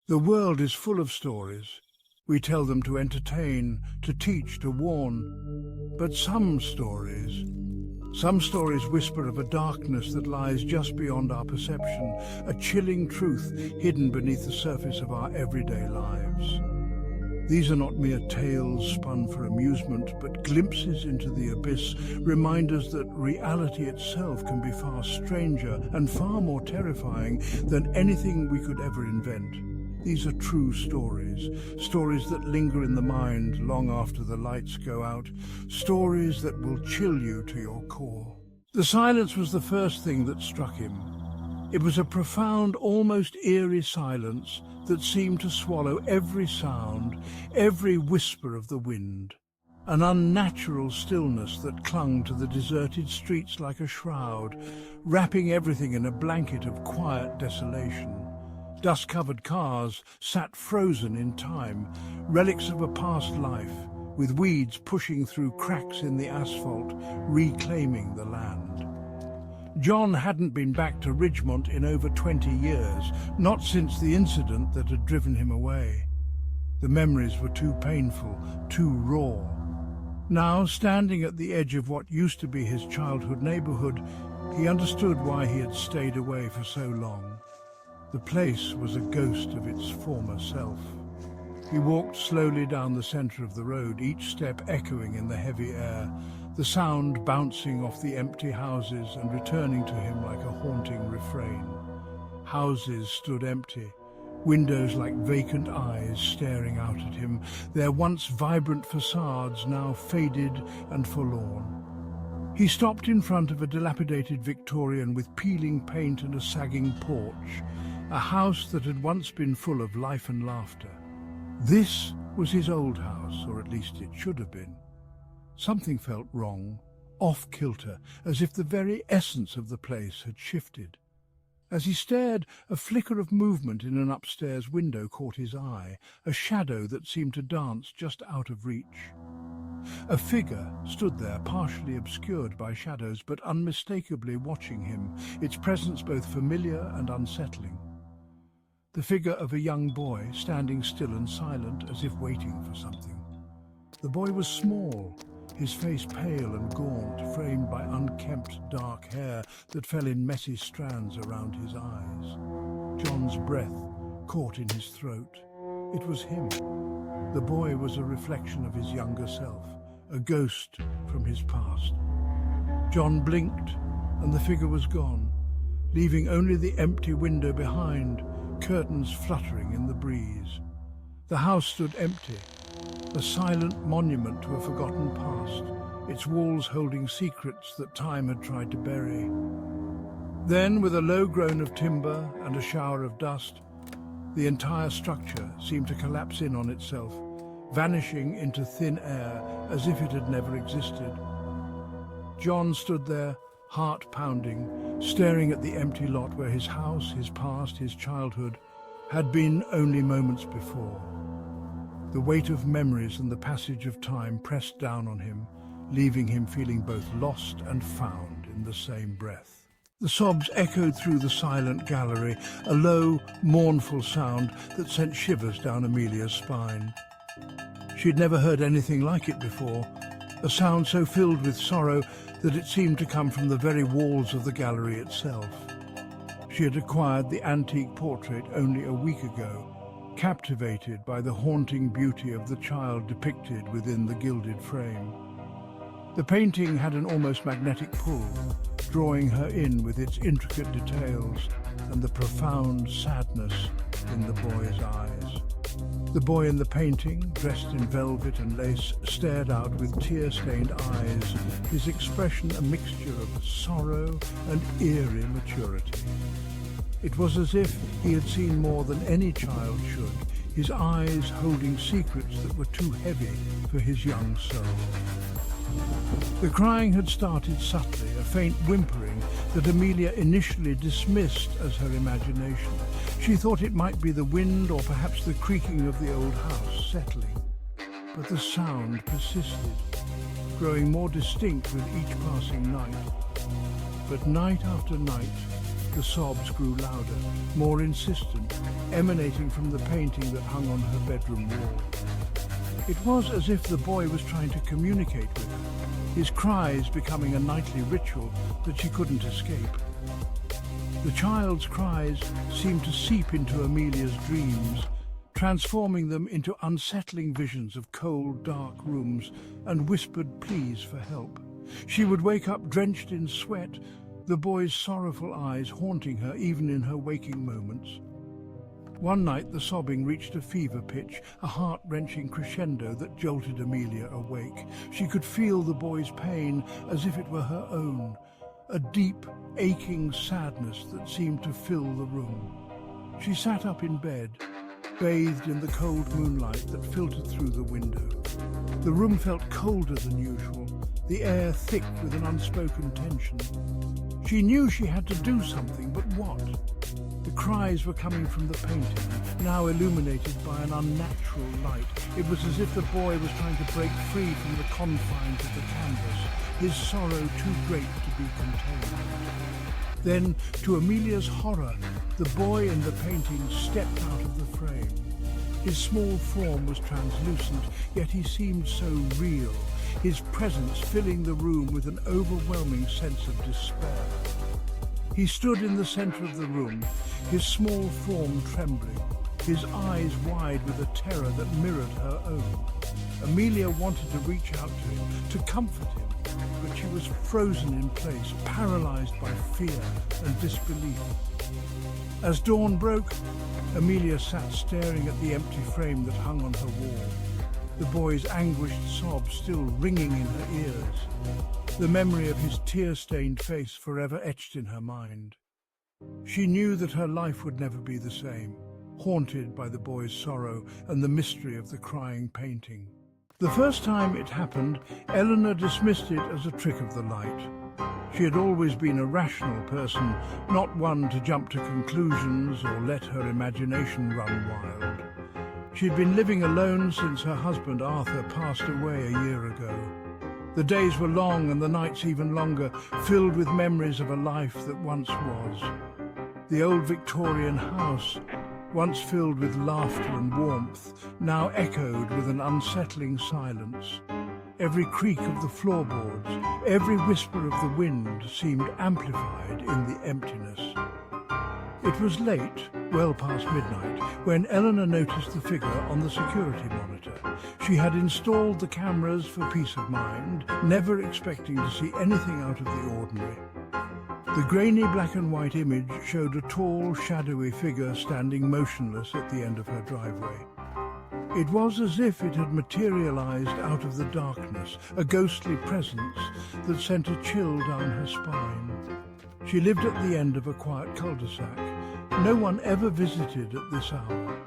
The world is full of stories. We tell them to entertain, to teach, to warn. But some stories whisper of a darkness that lies just beyond our perception, a chilling truth hidden beneath the surface of our everyday lives. These are not mere tales spun for amusement, but glimpses into the abyss, reminders that reality itself can be far stranger and far more terrifying than anything we could ever invent. These are true stories, stories that linger in the mind long after the lights go out, stories that will chill you to your core. The silence was the first thing that struck him. It was a profound, almost eerie silence that seemed to swallow every sound, every whisper of the wind. An unnatural stillness that clung to the deserted streets like a shroud, wrapping everything in a blanket of quiet desolation. Dust-covered cars sat frozen in time, relics of a past life, with weeds pushing through cracks in the asphalt, reclaiming the land. John hadn't been back to Ridgemont in over 20 years, not since the incident that had driven him away. The memories were too painful, too raw. Now, standing at the edge of what used to be his childhood neighborhood, he understood why he had stayed away for so long. The place was a ghost of its former self. He walked slowly down the center of the road, each step echoing in the heavy air, the sound bouncing off the empty houses and returning to him like a haunting refrain. Houses stood empty, windows like vacant eyes staring out at him, their once vibrant facades now faded and forlorn. He stopped in front of a dilapidated Victorian with peeling paint and a sagging porch, a house that had once been full of life and laughter. This was his old house, or at least it should have been. Something felt wrong, off-kilter, as if the very essence of the place had shifted. As he stared, a flicker of movement in an upstairs window caught his eye, a shadow that seemed to dance just out of reach. A figure stood there, partially obscured by shadows, but unmistakably watching him, its presence both familiar and unsettling. The figure of a young boy, standing still and silent, as if waiting for something. The boy was small, his face pale and gaunt, framed by unkempt dark hair that fell in messy strands around his eyes. John's breath caught in his throat. It was him. The boy was a reflection of his younger self, a ghost from his past. John blinked, and the figure was gone, leaving only the empty window behind, curtains fluttering in the breeze. The house stood empty, a silent monument to a forgotten past, its walls holding secrets that time had tried to bury. Then, with a low groan of timber and a shower of dust, the entire structure seemed to collapse in on itself, vanishing into thin air as if it had never existed. John stood there, heart pounding, staring at the empty lot where his house, his past, his childhood had been only moments before. The weight of memories and the passage of time pressed down on him, leaving him feeling both lost and found in the same breath. The sobs echoed through the silent gallery, a low, mournful sound that sent shivers down Amelia's spine. She'd never heard anything like it before, a sound so filled with sorrow that it seemed to come from the very walls of the gallery itself. She had acquired the antique portrait only a week ago, captivated by the haunting beauty of the child depicted within the gilded frame. The painting had an almost magnetic pull, drawing her in with its intricate details and the profound sadness in the boy's eyes. The boy in the painting, dressed in velvet and lace, stared out with tear-stained eyes, his expression a mixture of sorrow and eerie maturity. It was as if he had seen more than any child should, his eyes holding secrets that were too heavy for his young soul. The crying had started subtly, a faint whimpering that Amelia initially dismissed as her imagination. She thought it might be the wind or perhaps the creaking of the old house settling. But the sound persisted, growing more distinct with each passing night. But night after night, The sobs grew louder, more insistent, emanating from the painting that hung on her bedroom wall. It was as if the boy was trying to communicate with her, his cries becoming a nightly ritual that she couldn't escape. The child's cries seemed to seep into Amelia's dreams, transforming them into unsettling visions of cold, dark rooms and whispered pleas for help. She would wake up drenched in sweat, the boy's sorrowful eyes haunting her even in her waking moments. One night the sobbing reached a fever pitch, a heart-wrenching crescendo that jolted Amelia awake. She could feel the boy's pain as if it were her own, a deep, aching sadness that seemed to fill the room. She sat up in bed, bathed in the cold moonlight that filtered through the window. The room felt colder than usual, the air thick with an unspoken tension. She knew she had to do something, but what? The cries were coming from the painting, now illuminated by an unnatural light. It was as if the boy was trying to break free from the confines of the canvas, his sorrow too great to be contained. Then, to Amelia's horror, the boy in the painting stepped out of the frame. His small form was translucent, yet he seemed so real, his presence filling the room with an overwhelming sense of despair. He stood in the center of the room, his small form trembling, his eyes wide with a terror that mirrored her own. Amelia wanted to reach out to him, to comfort him, but she was frozen in place, paralyzed by fear and disbelief. As dawn broke, Amelia sat staring at the empty frame that hung on her wall, the boy's anguished sobs still ringing in her ears, the memory of his tear-stained face forever etched in her mind. She knew that her life would never be the same, haunted by the boy's sorrow and the mystery of the crying painting. The first time it happened, Eleanor dismissed it as a trick of the light. She had always been a rational person, not one to jump to conclusions or let her imagination run wild. She'd been living alone since her husband Arthur passed away a year ago. The days were long and the nights even longer, filled with memories of a life that once was. The old Victorian house, once filled with laughter and warmth, now echoed with an unsettling silence. Every creak of the floorboards, every whisper of the wind seemed amplified in the emptiness. It was late, well past midnight, when Eleanor noticed the figure on the security monitor. She had installed the cameras for peace of mind, never expecting to see anything out of the ordinary. The grainy black and white image showed a tall, shadowy figure standing motionless at the end of her driveway. It was as if it had materialized out of the darkness, a ghostly presence that sent a chill down her spine. She lived at the end of a quiet cul-de-sac. No one ever visited at this hour.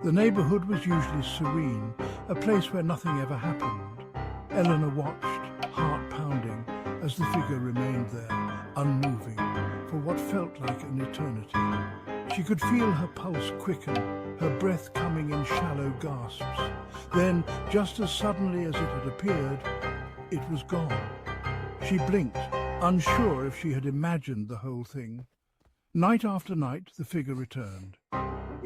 The neighborhood was usually serene, a place where nothing ever happened. Eleanor watched, heart pounding, as the figure remained there, unmoving, for what felt like an eternity. She could feel her pulse quicken, her breath coming in shallow gasps. Then, just as suddenly as it had appeared, it was gone. She blinked, unsure if she had imagined the whole thing. Night after night, the figure returned.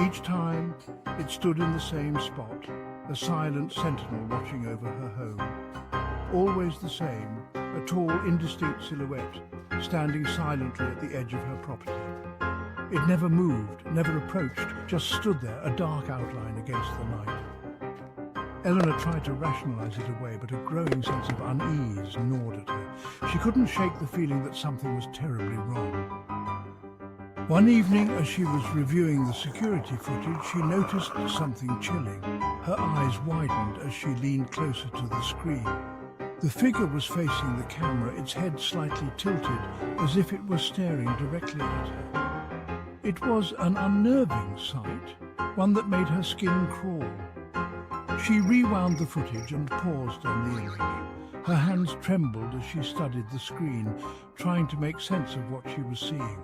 Each time, it stood in the same spot, a silent sentinel watching over her home. Always the same, a tall, indistinct silhouette, standing silently at the edge of her property. It never moved, never approached, just stood there, a dark outline against the night. Eleanor tried to rationalize it away, but a growing sense of unease gnawed at her. She couldn't shake the feeling that something was terribly wrong. One evening, as she was reviewing the security footage, she noticed something chilling. Her eyes widened as she leaned closer to the screen. The figure was facing the camera, its head slightly tilted, as if it were staring directly at her. It was an unnerving sight, one that made her skin crawl. She rewound the footage and paused on the image. Her hands trembled as she studied the screen, trying to make sense of what she was seeing.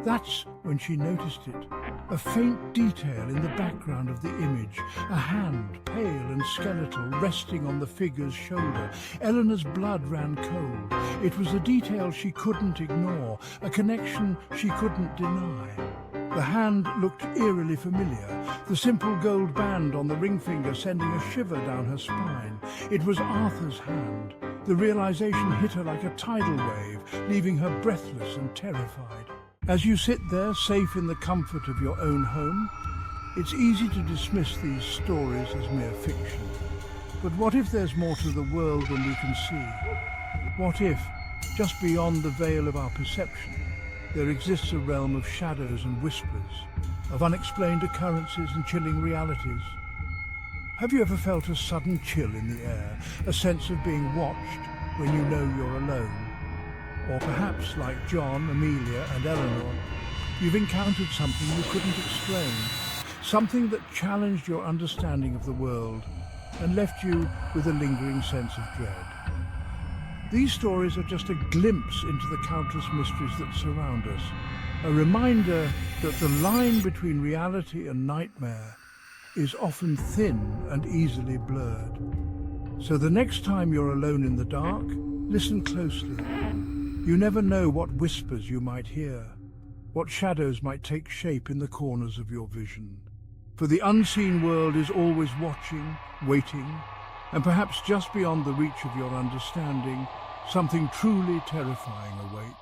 That's when she noticed it. A faint detail in the background of the image, a hand, pale and skeletal, resting on the figure's shoulder. Eleanor's blood ran cold. It was a detail she couldn't ignore, a connection she couldn't deny. The hand looked eerily familiar, the simple gold band on the ring finger sending a shiver down her spine. It was Arthur's hand. The realization hit her like a tidal wave, leaving her breathless and terrified. As you sit there, safe in the comfort of your own home, it's easy to dismiss these stories as mere fiction. But what if there's more to the world than we can see? What if, just beyond the veil of our perception, there exists a realm of shadows and whispers, of unexplained occurrences and chilling realities? Have you ever felt a sudden chill in the air, a sense of being watched when you know you're alone? Or perhaps, like John, Amelia and Eleanor, you've encountered something you couldn't explain, something that challenged your understanding of the world and left you with a lingering sense of dread. These stories are just a glimpse into the countless mysteries that surround us, a reminder that the line between reality and nightmare is often thin and easily blurred. So the next time you're alone in the dark, listen closely. You never know what whispers you might hear, what shadows might take shape in the corners of your vision. For the unseen world is always watching, waiting, and perhaps just beyond the reach of your understanding, something truly terrifying awaits.